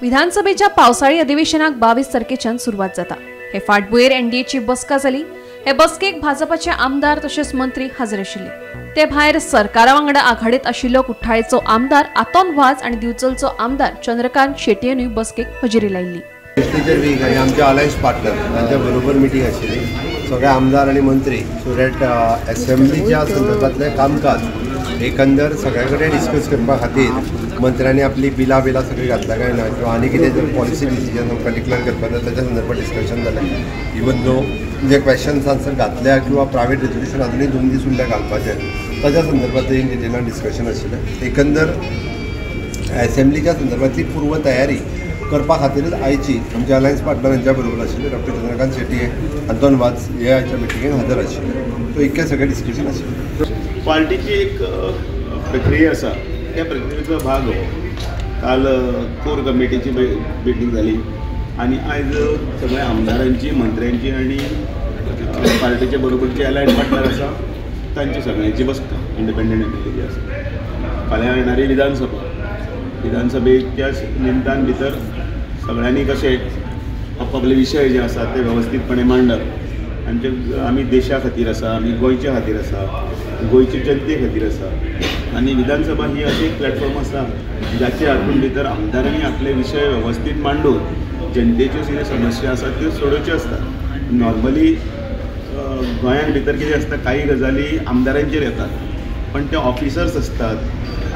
विधानसभेच्या पावसाळी अधिवेशनाक 22 तारखेच्यान सुरुवात जाता। हे फाटभुंयेर एनडीएची बसका जाली। हे बसकेक भाजपाचे आमदार तशेंच मंत्री हाजीर आशिल्ले। ते भायर सरकारा वांगडा आघाडीत आशिल्लो कुठ्ठाळेचो आमदार आतोन वाज आणि दिवचलचो आमदार चंद्रकांत शेटयेनूय बसकेक हजेरी लायिल्ली। आमच्या अलायन्स पार्टनर तांच्या बरोबर मिटींग आशिल्ली। सगळे आमदार आणि मंत्री सो दॅट असेंब्लीच्या संदर्भातले कामकाज एकंदर सगळ्या कडेन डिस्कस करपा खातीर मंत्र्यांनी आपली बिलां सगळी घातल्या काय ना किंवा आनी कितें जर पॉलिसी डिसिजन आमकां डिक्लेअर करपाक जाय ताच्या संदर्भात डिस्कशन जालें। इवन दो जे क्वेश्चन्स आन्सर घातल्या किंवा प्रायवेट रेजोल्युशन अजुनूय 2 दीस उरल्या घालपाचें ताच्या संदर्भात इन डिटेलान डिस्कशन आशिल्लें। एकंदर असेंब्लीच्या संदर्भातली पूर्व तयारी करपा खातीरच आयची आमच्या अलायन्स पार्टनरांच्या बरोबर आशिल्ले डॉक्टर चंद्रकांत शेटये आतोन वाज हे आयच्या मिटिंगेक हजर आशिल्ले। सो इतकें सगळें डिस्कशन आशिल्लें। पार्टीची एक प्रक्रिया आसा त्या प्रक्रियेचो भाग हो काल कोर कमिटीची मिटींग जाली आणि आयज सगळ्या आमदारांची मंत्र्यांची आणि पार्टीच्या बरोबरची अलायन्स पार्टनर आसा तांची सगळ्यांची बसका इंडिपेंडंट एमएलए आसा। फाल्यां येणारी विधानसभेच्या निमतान भितर सगळ्यांनी कशें आपले विशय जे आसात ते व्यवस्थितपणे मांडप। आमी देशा खातीर आसा, आमी गोंयच्या खातीर आसा, गोंयचे जनते खातीर आसा आणि विधानसभा ही अशी एक प्लॅटफॉर्म आसा ज्याच्या हातून भितर आमदारांनी आपले विशय व्यवस्थित मांडून जनतेच्यो कितें समस्या आसात त्यो सोडोवच्यो आसतात। नॉर्मली गोंयान भितर कितें आसता काही गजाली आमदारांचेर येतात पण ते ऑफिसर्स असतात,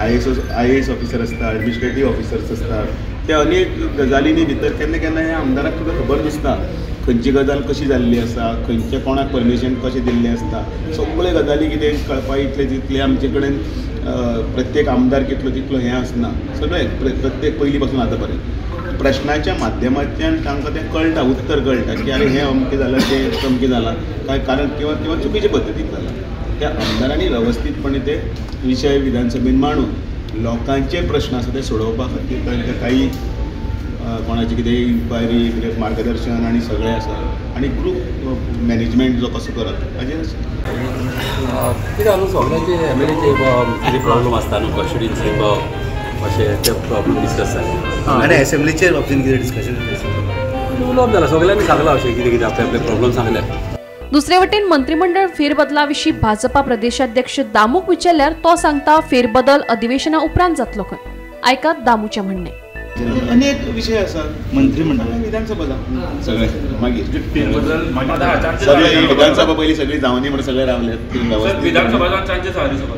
आयएएस ऑफिसर असतात, एडमिनिस्ट्रेटिव्ह ऑफिसर्स असतात, ते अनेक गजालींनी भितर केन्ना केन्ना हे आमदाराक सुद्दां खबर नासता खंयची गजाल कशी जाल्ली आसा, खंयच्या कोणाक परमिशन कशें दिल्लें आसता। सगळे गजाली कितें कळपाक इतले जितले आमचे कडेन प्रत्येक आमदार तितलो हें आसना। सगळे प्रत्येक पयलीं पासून आतां पर्यंत प्रश्नाच्या माध्यमांतल्यान तांकां तें कळटा, उत्तर कळटा की अरे हें अमकें जालां तें तमकें जालां काय कारण किंवा चुकीचे पद्दतीन जालां। त्या आमदारांनी व्यवस्थितपणे ते विशय विधानसभेन मांडून लोकांचे प्रश्न आसा ते सोडोवपा खातीर तांकां काही कोणाची कितें इन्क्वायरी कितें मार्गदर्शन आणि सगळें आसा आणि ग्रूप मॅनेजमेंट जो कसो करप हाजेर कितें न्हू सगळ्यांचे एमएलएचे कितें प्रॉब्लम आसता न्हू कस्टडीन अशें ते प्रॉब्लम डिस्कस जाले आनी असेंब्लीचेर बाबतींत कितें डिस्कशन उलोवप जालां सगळ्यांनी सांगलां अशें कितें कितें आपले प्रॉब्लम सांगले। दुसरे वटेन मंत्रिमंडळ फेरबदलाविशीं भाजपा प्रदेशाध्यक्ष दामूक विचारल्यार तो सांगता फेरबदल अधिवेशना उपरांत जातलो खंय। आयकात दामूचें म्हणणें। अनेक विषय आसात मंत्रिमंडळ विधानसभा सगळे मागीर सगळे विधानसभा पयलीं सगळी जावनी म्हणून सगळे रावल्यात विधानसभा चान्सेस आहा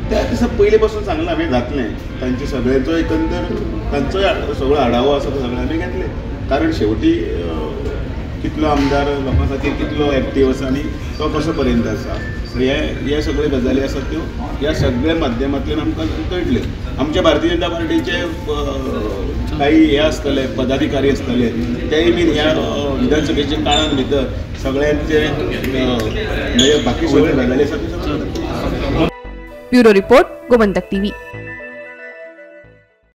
त्या दिसा पयलीं पासून सांगलां आमी घातलें तांचे सगळ्यांचो एकंदर तांचोय सगळो आढावो आसा तो सगळे आमी घेतले कारण शेवटी कितलो आमदार लोकां खातीर कितलो एक्टीव आसा आनी तो कसो पर्यंत आसा हे सगळे गजाली आसात त्यो ह्या सगळ्या माध्यमांतल्यान आमकां कळटले। आमच्या भारतीय जनता पार्टीचे काही हे आसतले पदाधिकारी आसतले तेय बीन ह्या विधानसभेच्या काळान भितर सगळ्यांचे म्हणजे बाकी सगळे गजाली आसात त्यो। Bureau report Gomantak TV.